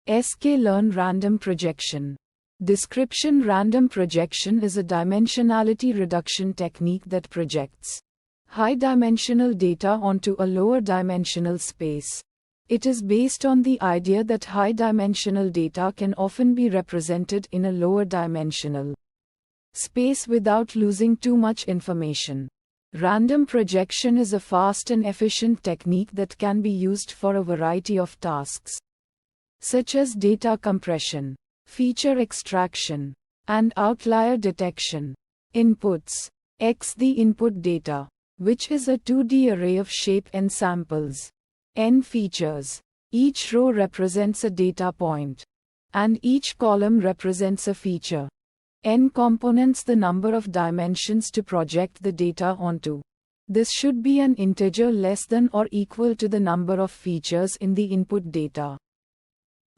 sklearn random projection. Description: random projection is a dimensionality reduction technique that projects high-dimensional data onto a lower-dimensional space. It is based on the idea that high-dimensional data can often be represented in a lower-dimensional space without losing too much information. Random projection is a fast and efficient technique that can be used for a variety of tasks, such as data compression, feature extraction, and outlier detection. Inputs: X. The input data, which is a 2D array of shape n samples. N features. Each row represents a data point, and each column represents a feature. N components: the number of dimensions to project the data onto. This should be an integer less than or equal to the number of features in the input data.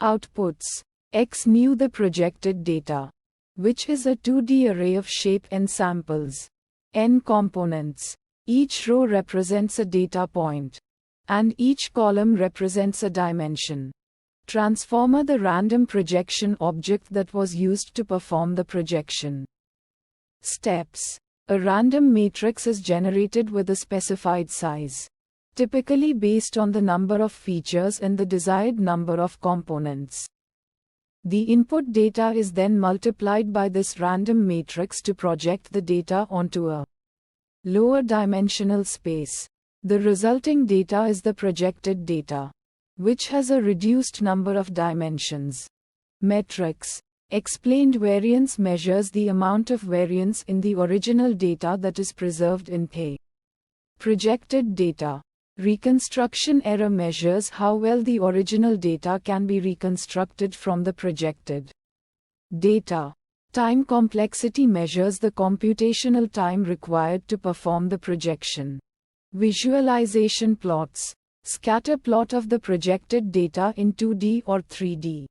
Outputs: X new the projected data, which is a 2D array of shape n samples. N components. Each row represents a data point, and each column represents a dimension. Transformer: the random projection object that was used to perform the projection. Steps: a random matrix is generated with a specified size, typically based on the number of features and the desired number of components. The input data is then multiplied by this random matrix to project the data onto a lower dimensional space. The resulting data is the projected data, which has a reduced number of dimensions. Metrics: explained variance measures the amount of variance in the original data that is preserved in the projected data. Reconstruction error measures how well the original data can be reconstructed from the projected data. Time complexity measures the computational time required to perform the projection. Visualization plots: scatter plot of the projected data in 2D or 3D.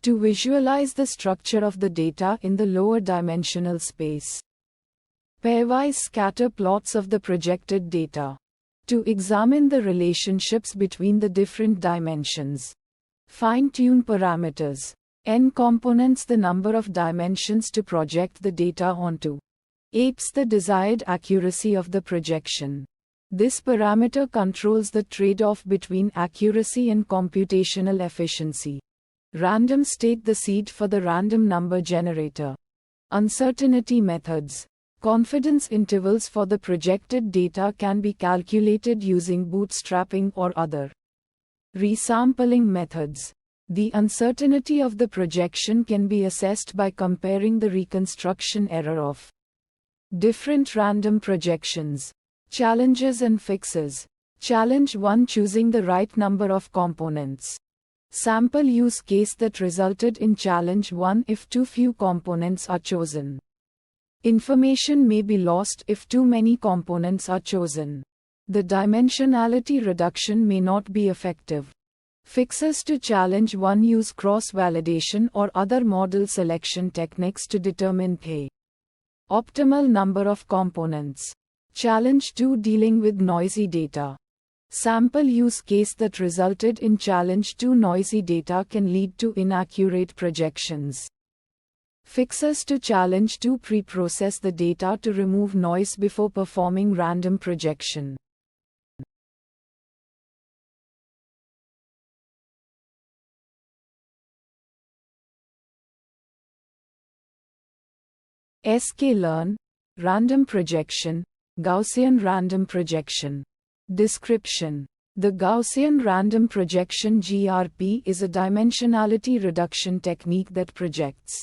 To visualize the structure of the data in the lower dimensional space. Pairwise scatter plots of the projected data. To examine the relationships between the different dimensions. Fine-tune parameters: N components: the number of dimensions to project the data onto. Apes: the desired accuracy of the projection. This parameter controls the trade-off between accuracy and computational efficiency. Random state: the seed for the random number generator. Uncertainty methods: confidence intervals for the projected data can be calculated using bootstrapping or other resampling methods. The uncertainty of the projection can be assessed by comparing the reconstruction error of different random projections. Challenges and fixes. Challenge 1: choosing the right number of components. Sample use case that resulted in challenge 1: if too few components are chosen. Information may be lost if too many components are chosen. The dimensionality reduction may not be effective. Fixes to challenge 1: use cross-validation or other model selection techniques to determine the optimal number of components. Challenge 2: dealing with noisy data. Sample use case that resulted in challenge 2: noisy data can lead to inaccurate projections. Fixes to challenge 2: pre-process the data to remove noise before performing random projection. sklearn, random projection, Gaussian random projection. Description: the Gaussian random projection (GRP) is a dimensionality reduction technique that projects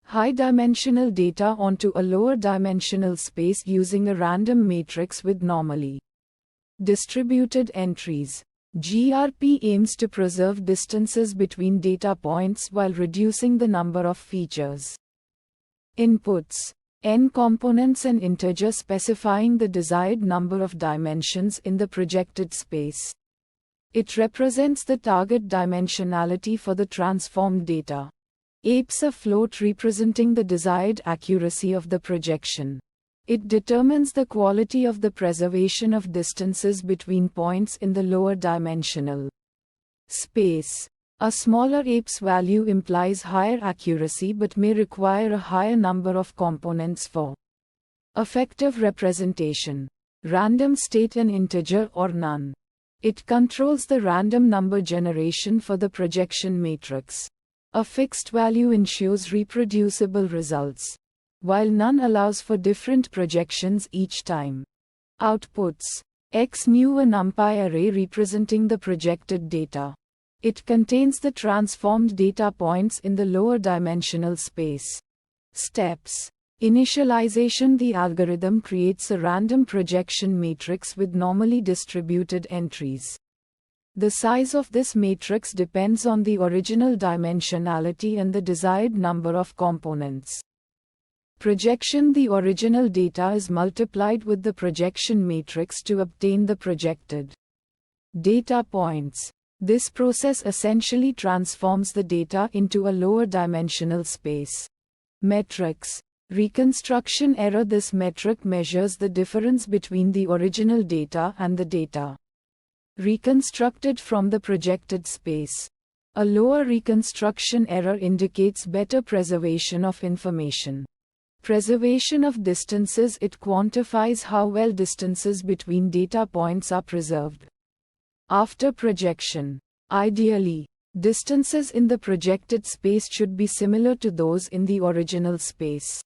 high-dimensional data onto a lower dimensional space using a random matrix with normally distributed entries. GRP aims to preserve distances between data points while reducing the number of features. Inputs: N components: an integer specifying the desired number of dimensions in the projected space. It represents the target dimensionality for the transformed data. Apes: a float representing the desired accuracy of the projection. It determines the quality of the preservation of distances between points in the lower dimensional space. A smaller APES value implies higher accuracy but may require a higher number of components for effective representation. Random state an integer or none. It controls the random number generation for the projection matrix. A fixed value ensures reproducible results, while none allows for different projections each time. Outputs. X new a NumPy array representing the projected data. It contains the transformed data points in the lower dimensional space. Steps. Initialization. The algorithm creates a random projection matrix with normally distributed entries. The size of this matrix depends on the original dimensionality and the desired number of components. Projection. The original data is multiplied with the projection matrix to obtain the projected data points. This process essentially transforms the data into a lower dimensional space. Metrics. Reconstruction error. This metric measures the difference between the original data and the data reconstructed from the projected space. A lower reconstruction error indicates better preservation of information. Preservation of distances. It quantifies how well distances between data points are preserved after projection. Ideally, distances in the projected space should be similar to those in the original space.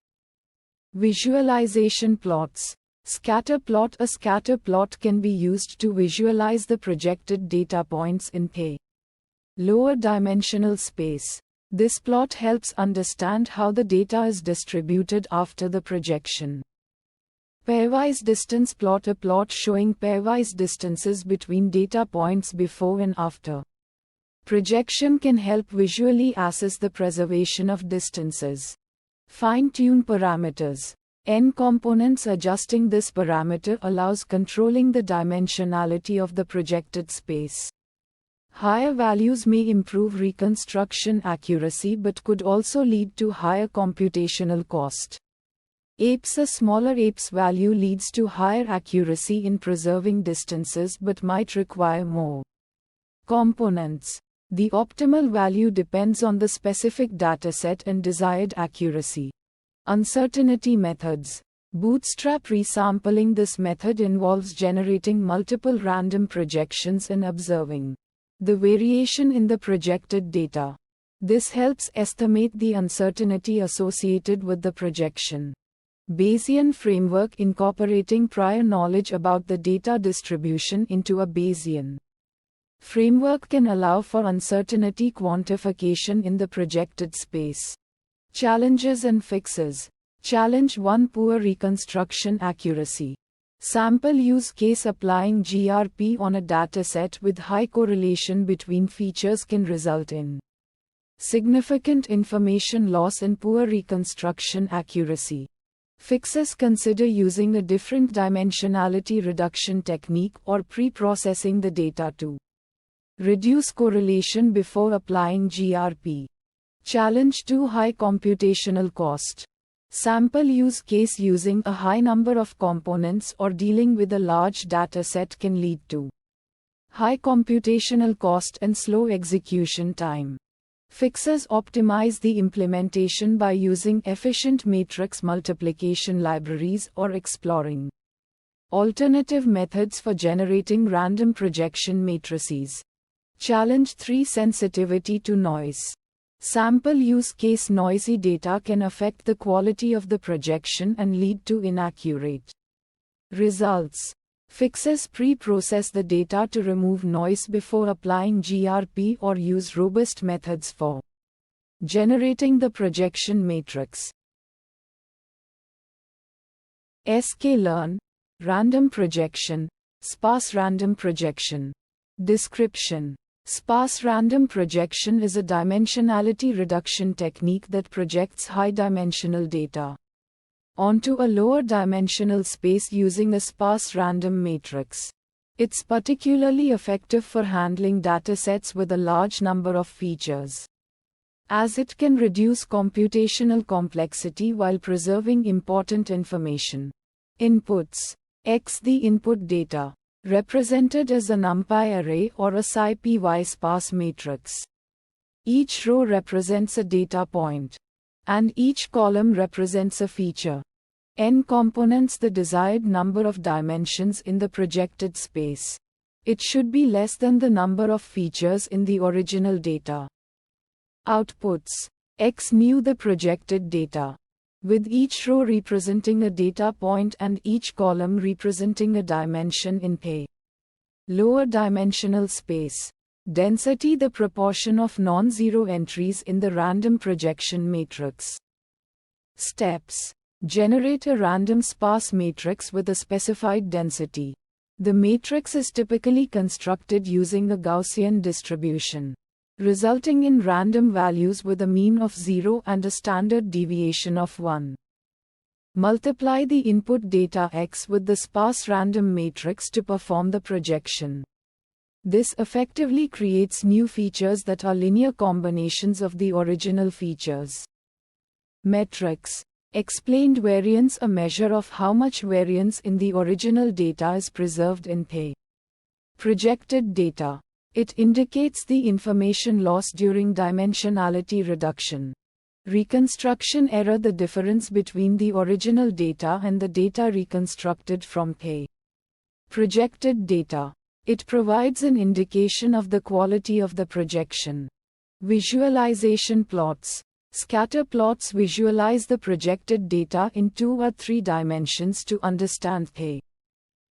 Visualization plots. Scatter plot. A scatter plot can be used to visualize the projected data points in a lower dimensional space. This plot helps understand how the data is distributed after the projection. Pairwise distance plot. A plot showing pairwise distances between data points before and after projection can help visually assess the preservation of distances. Fine-tune parameters. N components. Adjusting this parameter allows controlling the dimensionality of the projected space. Higher values may improve reconstruction accuracy but could also lead to higher computational cost. APES. A smaller APES value leads to higher accuracy in preserving distances but might require more components. The optimal value depends on the specific dataset and desired accuracy. Uncertainty methods. Bootstrap resampling. This method involves generating multiple random projections and observing the variation in the projected data. This helps estimate the uncertainty associated with the projection. Bayesian framework. Incorporating prior knowledge about the data distribution into a Bayesian framework can allow for uncertainty quantification in the projected space. Challenges and fixes. Challenge 1. Poor reconstruction accuracy. Sample use case. Applying GRP on a dataset with high correlation between features can result in significant information loss and poor reconstruction accuracy. Fixes. Consider using a different dimensionality reduction technique or pre-processing the data to reduce correlation before applying GRP. Challenge 2. High computational cost. Sample use case. Using a high number of components or dealing with a large dataset can lead to high computational cost and slow execution time. Fixes. Optimize the implementation by using efficient matrix multiplication libraries or exploring alternative methods for generating random projection matrices. Challenge 3. Sensitivity to noise. Sample use case. Noisy data can affect the quality of the projection and lead to inaccurate results. Fixes. Pre-process the data to remove noise before applying GRP or use robust methods for generating the projection matrix. sklearn. Random projection. Sparse random projection. Description. Sparse random projection is a dimensionality reduction technique that projects high-dimensional data onto a lower dimensional space using a sparse random matrix. It's particularly effective for handling datasets with a large number of features, as it can reduce computational complexity while preserving important information. Inputs. X. The input data, represented as a NumPy array or a SciPy sparse matrix. Each row represents a data point, and each column represents a feature. N components the desired number of dimensions in the projected space. It should be less than the number of features in the original data. Outputs. X new the projected data, with each row representing a data point and each column representing a dimension in P. Lower dimensional space. Density the proportion of non-zero entries in the random projection matrix. Steps. Generate a random sparse matrix with a specified density. The matrix is typically constructed using a Gaussian distribution, resulting in random values with a mean of 0 and a standard deviation of 1. Multiply the input data X with the sparse random matrix to perform the projection. This effectively creates new features that are linear combinations of the original features. Metrics. Explained variance, a measure of how much variance in the original data is preserved in P. Projected data. It indicates the information loss during dimensionality reduction. Reconstruction error, the difference between the original data and the data reconstructed from P. Projected data. It provides an indication of the quality of the projection. Visualization plots. Scatter plots visualize the projected data in 2 or 3 dimensions to understand P.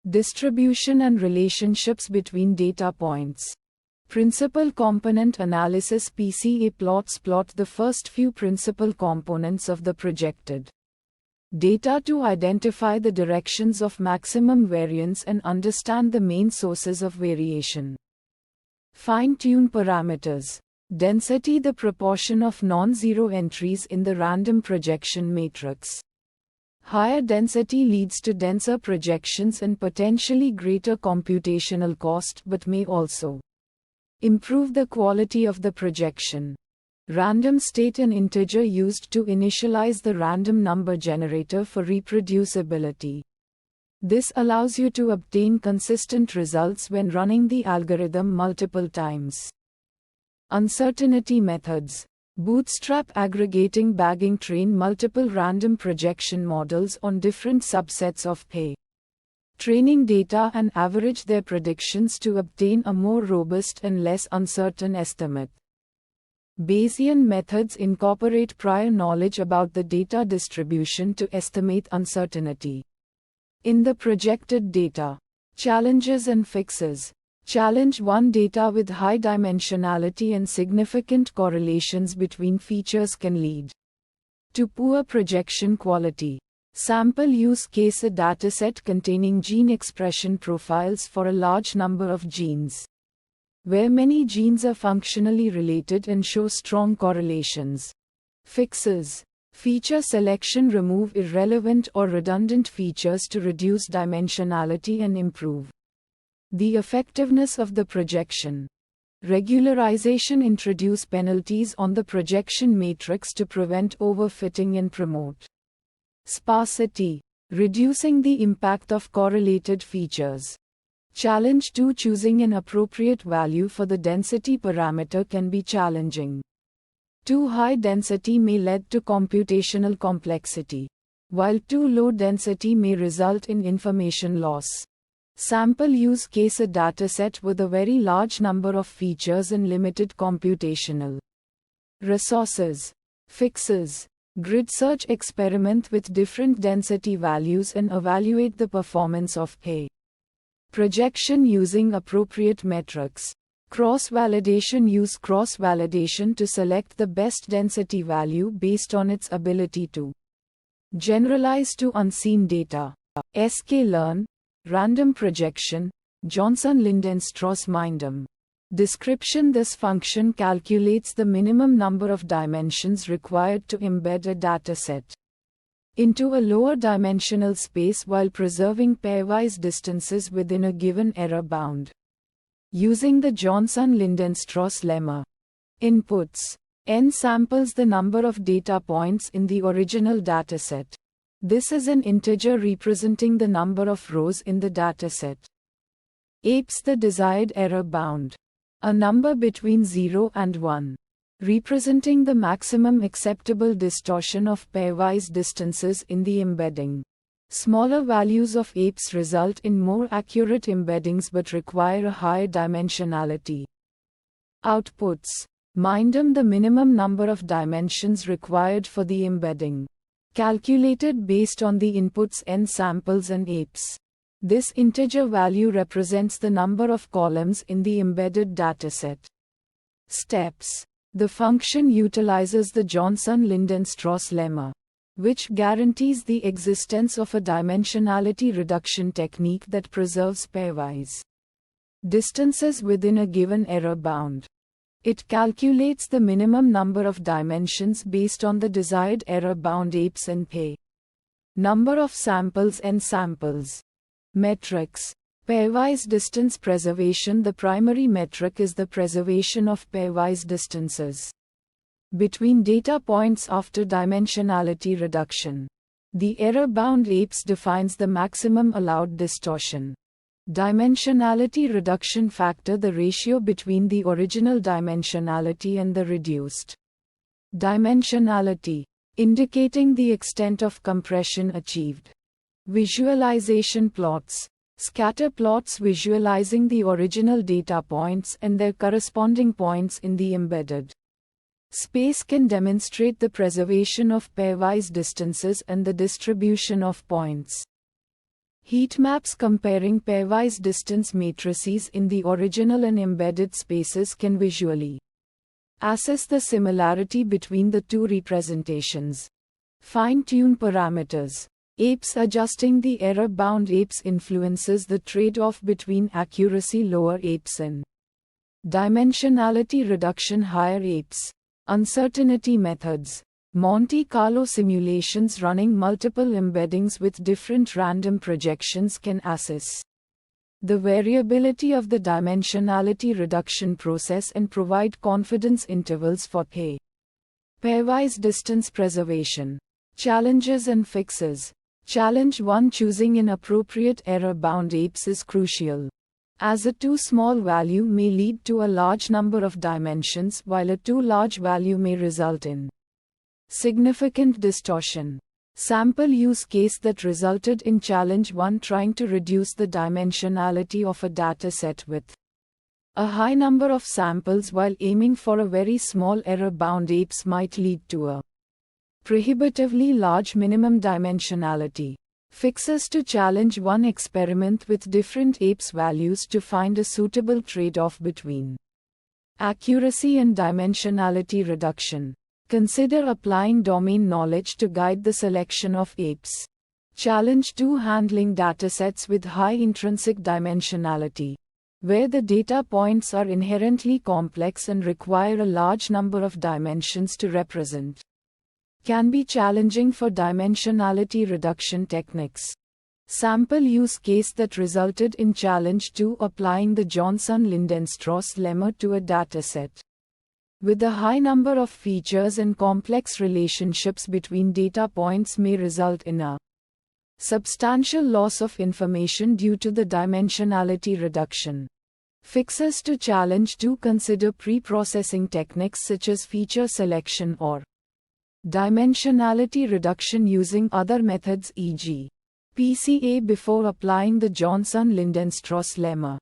Distribution and relationships between data points. Principal component analysis PCA plots plot the first few principal components of the projected data to identify the directions of maximum variance and understand the main sources of variation. Fine-tune parameters. Density the proportion of non-zero entries in the random projection matrix. Higher density leads to denser projections and potentially greater computational cost, but may also improve the quality of the projection. Random state, an integer used to initialize the random number generator for reproducibility. This allows you to obtain consistent results when running the algorithm multiple times. Uncertainty methods. Bootstrap aggregating bagging train multiple random projection models on different subsets of P. Training data and average their predictions to obtain a more robust and less uncertain estimate. Bayesian methods incorporate prior knowledge about the data distribution to estimate uncertainty in the projected data. Challenges and fixes. Challenge 1. Data with high dimensionality and significant correlations between features can lead to poor projection quality. Sample use case: a dataset containing gene expression profiles for a large number of genes, where many genes are functionally related and show strong correlations. Fixes. Feature selection: remove irrelevant or redundant features to reduce dimensionality and improve the effectiveness of the projection. Regularization: introduce penalties on the projection matrix to prevent overfitting and promote sparsity, reducing the impact of correlated features. Challenge 2. Choosing an appropriate value for the density parameter can be challenging. Too high density may lead to computational complexity, while too low density may result in information loss. Sample use case: a dataset with a very large number of features and limited computational resources. Fixes. Grid search: experiment with different density values and evaluate the performance of P. Projection using appropriate metrics. Cross-validation: use cross-validation to select the best density value based on its ability to generalize to unseen data. sklearn. Random projection. Johnson-Lindenstrauss Mindem. Description: this function calculates the minimum number of dimensions required to embed a dataset into a lower dimensional space while preserving pairwise distances within a given error bound. Using the Johnson-Lindenstrauss lemma. Inputs. N samples the number of data points in the original dataset. This is an integer representing the number of rows in the dataset. Apes the desired error bound, a number between 0 and 1. representing the maximum acceptable distortion of pairwise distances in the embedding. Smaller values of apes result in more accurate embeddings but require a higher dimensionality. Outputs. Mindum, the minimum number of dimensions required for the embedding, calculated based on the inputs n samples and apes. This integer value represents the number of columns in the embedded dataset. Steps. The function utilizes the Johnson-Lindenstrauss lemma, which guarantees the existence of a dimensionality reduction technique that preserves pairwise distances within a given error bound. It calculates the minimum number of dimensions based on the desired error bound apes and pair number of samples and samples. Metrics. Pairwise distance preservation. The primary metric is the preservation of pairwise distances between data points after dimensionality reduction. The error-bound apes defines the maximum allowed distortion. Dimensionality reduction factor, the ratio between the original dimensionality and the reduced dimensionality, indicating the extent of compression achieved. Visualization plots. Scatter plots visualizing the original data points and their corresponding points in the embedded space can demonstrate the preservation of pairwise distances and the distribution of points. Heat maps comparing pairwise distance matrices in the original and embedded spaces can visually assess the similarity between the two representations. Fine-tune parameters. Apes. Adjusting the error-bound apes influences the trade-off between accuracy lower apes and dimensionality reduction higher apes. Uncertainty methods. Monte Carlo simulations running multiple embeddings with different random projections can assess the variability of the dimensionality reduction process and provide confidence intervals for pairwise distance preservation. Challenges and fixes. Challenge 1. Choosing an appropriate error-bound apes is crucial, as a too small value may lead to a large number of dimensions while a too large value may result in significant distortion. Sample use case that resulted in challenge 1. Trying to reduce the dimensionality of a dataset with a high number of samples while aiming for a very small error-bound apes might lead to a prohibitively large minimum dimensionality. Fixes to challenge 1. Experiment with different apes values to find a suitable trade-off between accuracy and dimensionality reduction. Consider applying domain knowledge to guide the selection of apes. Challenge 2. Handling datasets with high intrinsic dimensionality, where the data points are inherently complex and require a large number of dimensions to represent, can be challenging for dimensionality reduction techniques. Sample use case that resulted in challenge 2. Applying the Johnson-Lindenstrauss lemma to a dataset with a high number of features and complex relationships between data points may result in a substantial loss of information due to the dimensionality reduction. Fixes to challenge 2. Consider pre-processing techniques such as feature selection or dimensionality reduction using other methods, e.g., PCA, before applying the Johnson-Lindenstrauss lemma.